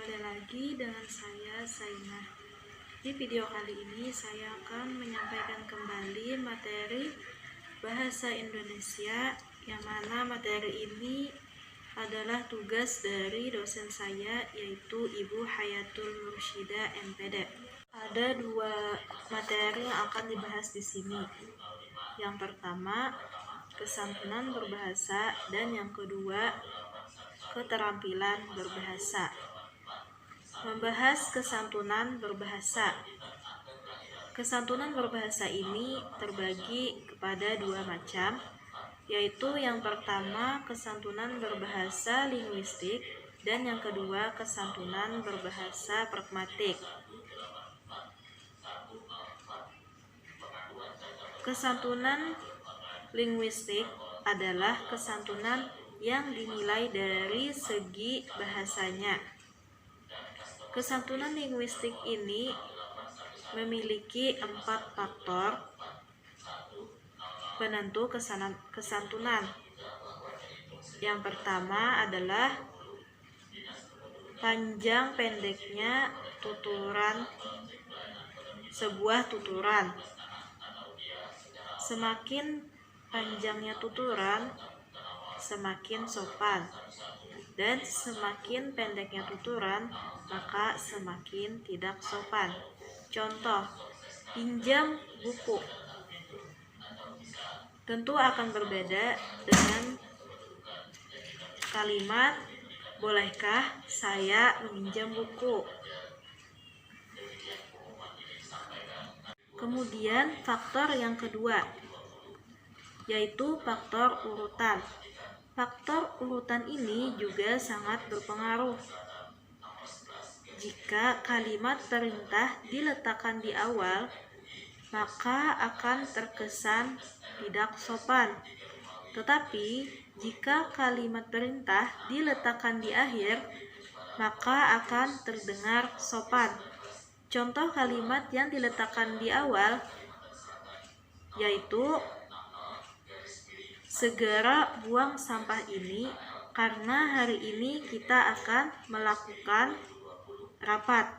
kembali lagi dengan saya Sainah. Di video kali ini saya akan menyampaikan kembali materi bahasa Indonesia, yang mana materi ini adalah tugas dari dosen saya, yaitu Ibu Hayatul Mursyida MPD. Ada dua materi yang akan dibahas di sini. Yang pertama, kesantunan berbahasa, dan yang kedua, keterampilan berbahasa. Membahas kesantunan berbahasa. Kesantunan berbahasa ini terbagi kepada dua macam, yaitu yang pertama kesantunan berbahasa linguistik, dan yang kedua kesantunan berbahasa pragmatik. Kesantunan linguistik adalah kesantunan yang dinilai dari segi bahasanya. Kesantunan linguistik ini memiliki 4 faktor penentu kesantunan. Yang pertama adalah panjang pendeknya tuturan sebuah tuturan. Semakin panjangnya tuturan, semakin sopan, dan semakin pendeknya tuturan, maka semakin tidak sopan. Contoh, pinjam buku. Tentu akan berbeda dengan kalimat bolehkah saya meminjam buku. Kemudian faktor yang kedua, yaitu faktor urutan. Faktor urutan ini juga sangat berpengaruh. Jika kalimat perintah diletakkan di awal, maka akan terkesan tidak sopan. Tetapi jika kalimat perintah diletakkan di akhir, maka akan terdengar sopan. Contoh kalimat yang diletakkan di awal yaitu segera buang sampah ini karena hari ini kita akan melakukan rapat.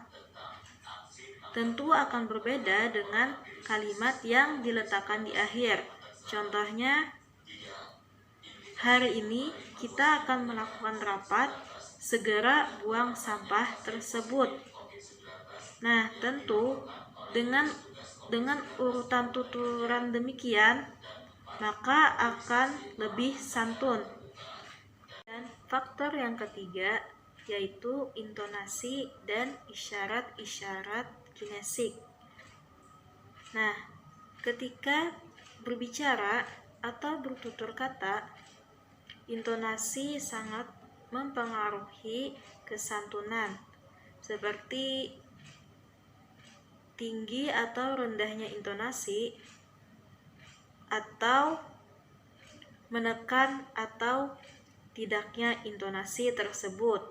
Tentu akan berbeda dengan kalimat yang diletakkan di akhir. Contohnya, hari ini kita akan melakukan rapat, segera buang sampah tersebut. Nah, tentu dengan urutan tuturan demikian, maka akan lebih santun. Dan faktor yang ketiga, yaitu intonasi dan isyarat-isyarat kinesik. Nah, ketika berbicara atau bertutur kata, intonasi sangat mempengaruhi kesantunan, seperti tinggi atau rendahnya intonasi, atau menekan atau tidaknya intonasi tersebut.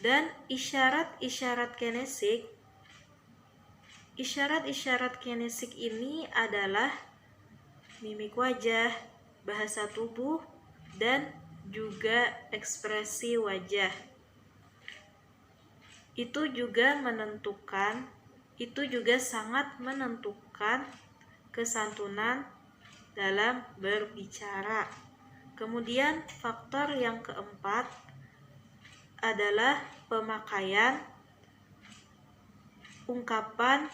Dan isyarat-isyarat kinesik. Isyarat-isyarat kinesik ini adalah mimik wajah, bahasa tubuh, dan juga ekspresi wajah. Itu juga sangat menentukan kesantunan dalam berbicara. Kemudian faktor yang keempat adalah pemakaian ungkapan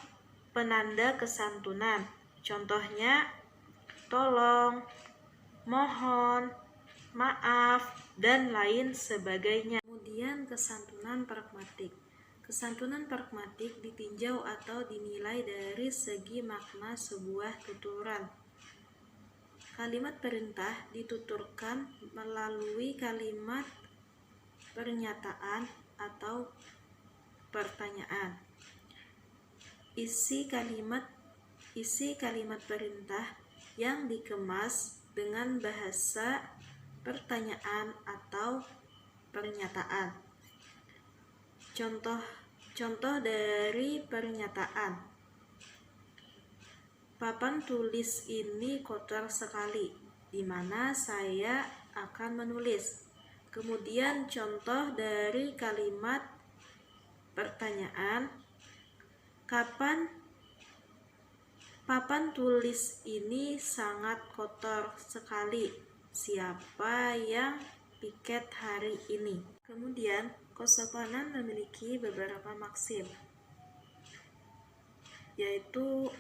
penanda kesantunan. Contohnya, tolong, mohon, maaf, dan lain sebagainya. Kemudian kesantunan pragmatik. Kesantunan pragmatik ditinjau atau dinilai dari segi makna sebuah tuturan. Kalimat perintah dituturkan melalui kalimat pernyataan atau pertanyaan. Isi kalimat perintah yang dikemas dengan bahasa pertanyaan atau pernyataan. Contoh dari pernyataan. Papan tulis ini kotor sekali, di mana saya akan menulis. Kemudian contoh dari kalimat pertanyaan, kapan papan tulis ini sangat kotor sekali. Siapa yang piket hari ini? Kemudian, Kosokonan memiliki beberapa maksim, yaitu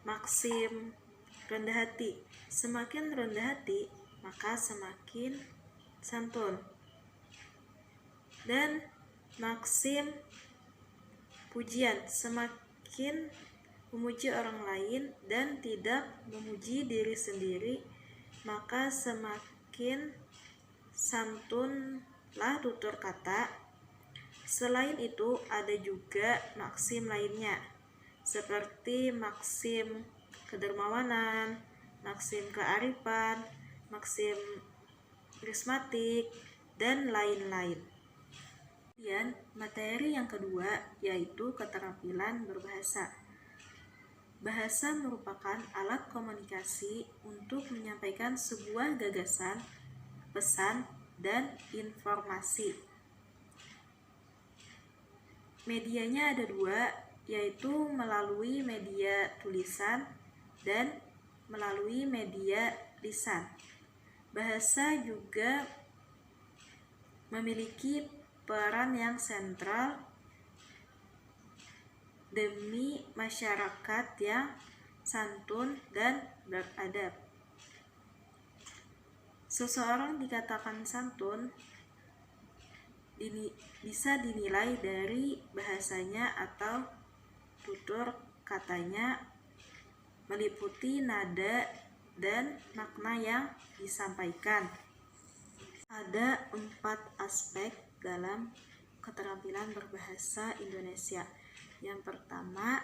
maksim rendah hati. Semakin rendah hati, maka semakin santun. Dan maksim pujian, semakin memuji orang lain dan tidak memuji diri sendiri, maka semakin santunlah tutur kata. Selain itu, ada juga maksim lainnya, seperti maksim kedermawanan, maksim kearifan, maksim karismatik, dan lain-lain. Kemudian, materi yang kedua yaitu keterampilan berbahasa. Bahasa merupakan alat komunikasi untuk menyampaikan sebuah gagasan, pesan, dan informasi. Medianya ada dua, yaitu melalui media tulisan dan melalui media lisan. Bahasa juga memiliki peran yang sentral demi masyarakat yang santun dan beradab. Seseorang dikatakan santun bisa dinilai dari bahasanya atau tutur katanya, meliputi nada dan makna yang disampaikan. Ada 4 aspek dalam keterampilan berbahasa Indonesia. Yang pertama,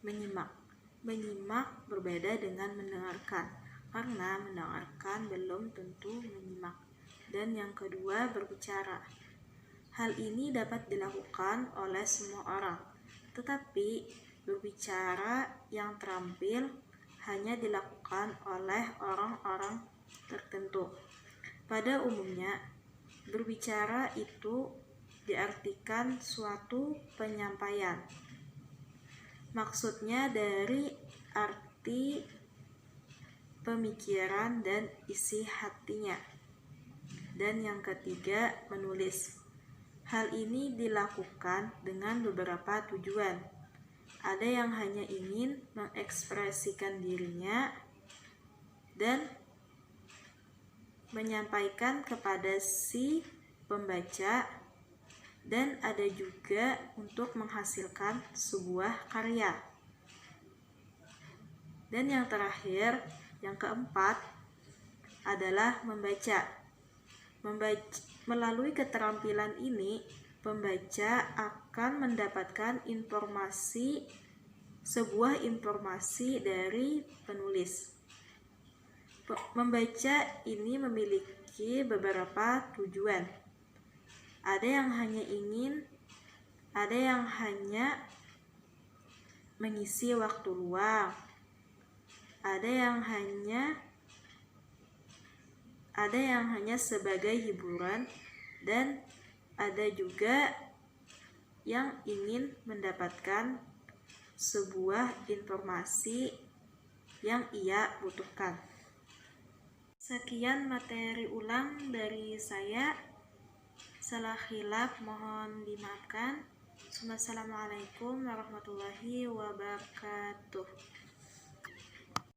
menyimak. Menyimak berbeda dengan mendengarkan, karena mendengarkan belum tentu menyimak. Dan yang kedua, berbicara. Hal ini dapat dilakukan oleh semua orang, tetapi berbicara yang terampil hanya dilakukan oleh orang-orang tertentu. Pada umumnya, berbicara itu diartikan suatu penyampaian. Maksudnya dari arti pemikiran dan isi hatinya. Dan yang ketiga, menulis. Hal ini dilakukan dengan beberapa tujuan. Ada yang hanya ingin mengekspresikan dirinya dan menyampaikan kepada si pembaca, dan ada juga untuk menghasilkan sebuah karya. Dan yang terakhir, yang keempat, adalah membaca. Melalui keterampilan ini, pembaca akan mendapatkan sebuah informasi dari penulis. Membaca ini memiliki beberapa tujuan. Ada yang hanya mengisi waktu luang. Ada yang hanya sebagai hiburan, dan ada juga yang ingin mendapatkan sebuah informasi yang ia butuhkan. Sekian materi ulang dari saya. Salah khilaf mohon dimaafkan. Wassalamualaikum warahmatullahi wabarakatuh.